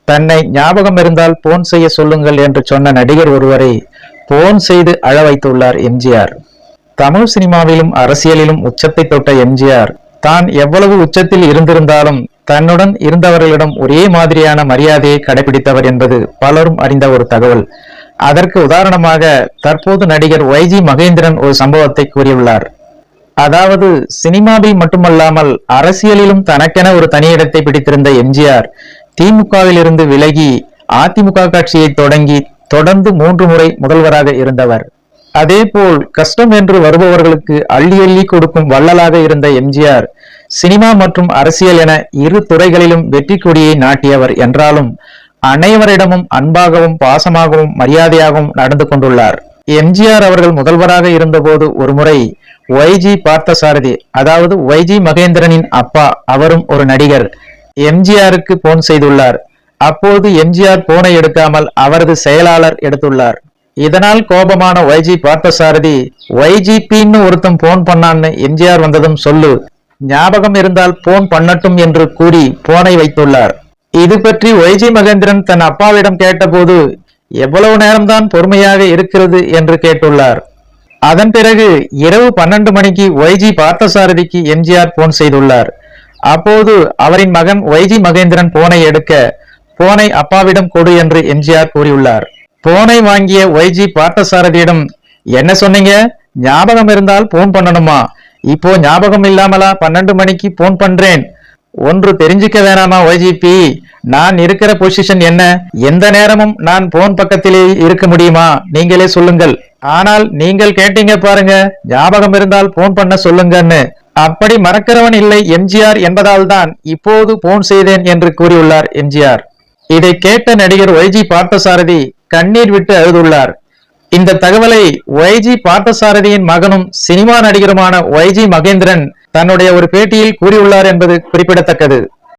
தன்னை ஞாபகம் இருந்தால் போன் செய்ய சொல்லுங்கள் என்று சொன்ன நடிகர் ஒருவரை போன் செய்து அழ வைத்துள்ளார் எம்ஜிஆர். தமிழ் சினிமாவிலும் அரசியலிலும் உச்சத்தை தொட்ட எம்ஜிஆர் தான் எவ்வளவு உச்சத்தில் இருந்திருந்தாலும் தன்னுடன் இருந்தவர்களிடம் ஒரே மாதிரியான மரியாதையை கடைபிடித்தவர் என்பது பலரும் அறிந்த ஒரு தகவல். அதற்கு உதாரணமாக தற்போது நடிகர் YG மகேந்திரன் ஒரு சம்பவத்தை கூறியுள்ளார். அதாவது சினிமாவில் மட்டுமல்லாமல் அரசியலிலும் தனக்கென ஒரு தனியிடத்தை பிடித்திருந்த எம்ஜிஆர் திமுகவில் இருந்து விலகி அதிமுக கட்சியை தொடர்ந்து 3 முறை முதல்வராக இருந்தவர். அதேபோல் கஷ்டம் என்று வருபவர்களுக்கு அள்ளி அள்ளி கொடுக்கும் வள்ளலாக இருந்த எம்ஜிஆர் சினிமா மற்றும் அரசியல் என இரு துறைகளிலும் வெற்றி கொடியை நாட்டியவர் என்றாலும் அனைவரிடமும் அன்பாகவும் பாசமாகவும் மரியாதையாகவும் நடந்து கொண்டுள்ளார். எம்ஜிஆர் அவர்கள் முதல்வராக இருந்தபோது ஒருமுறை YG பார்த்தசாரதி, அதாவது YG மகேந்திரனின் அப்பா, அவரும் ஒரு நடிகர், எம்ஜிஆருக்கு போன் செய்துள்ளார். அப்போது எம்ஜிஆர் போனை எடுக்காமல் அவரது செயலாளர் எடுத்துள்ளார். இதனால் கோபமான YG பார்த்தசாரதி, YGPன்னு ஒருத்தன் போன் பண்ணான்னு எம்ஜிஆர் வந்ததும் சொல்லு, ஞாபகம் இருந்தால் போன் பண்ணட்டும் என்று கூறி போனை வைத்துள்ளார். இது பற்றி YG மகேந்திரன் தன் அப்பாவிடம் கேட்டபோது எவ்வளவு நேரம்தான் பொறுமையாக இருக்கிறது என்று கேட்டுள்ளார். அதன் பிறகு இரவு 12 மணிக்கு YG பார்த்தசாரதிக்கு எம்ஜிஆர் போன் செய்துள்ளார். அப்போது அவரின் மகன் YG மகேந்திரன் போனை எடுக்க, போனை அப்பாவிடம் கொடு என்று எம்ஜிஆர் கூறியுள்ளார். போனை வாங்கிய YG பார்த்தசாரதியிடம், என்ன சொன்னீங்க, ஞாபகம் இருந்தால் போன் பண்ணணுமா, இப்போ ஞாபகம் இல்லாமலா 12 மணிக்கு போன் பண்றேன், ஒன்று தெரிஞ்சுக்க வேணாமா YGP, நான் இருக்கிற பொசிஷன் என்ன, எந்த நேரமும் நான் போன் பக்கத்திலே இருக்க முடியுமா, நீங்களே சொல்லுங்கள், ஆனால் நீங்கள் கேட்டீங்க பாருங்க, ஞாபகம் இருந்தால் போன் பண்ண சொல்லுங்கன்னு, அப்படி மறக்கிறவன் இல்லை எம்ஜிஆர் என்பதால் தான் இப்போது போன் செய்தேன் என்று கூறியுள்ளார் எம்ஜிஆர். இதை கேட்ட நடிகர் YG பார்த்தசாரதி கண்ணீர் விட்டு அழுதுள்ளார். இந்த தகவலை YG பார்த்தசாரதியின் மகனும் சினிமா நடிகருமான YG மகேந்திரன் தன்னுடைய ஒரு பேட்டியில் கூறியுள்ளார் என்பது குறிப்பிடத்தக்கது.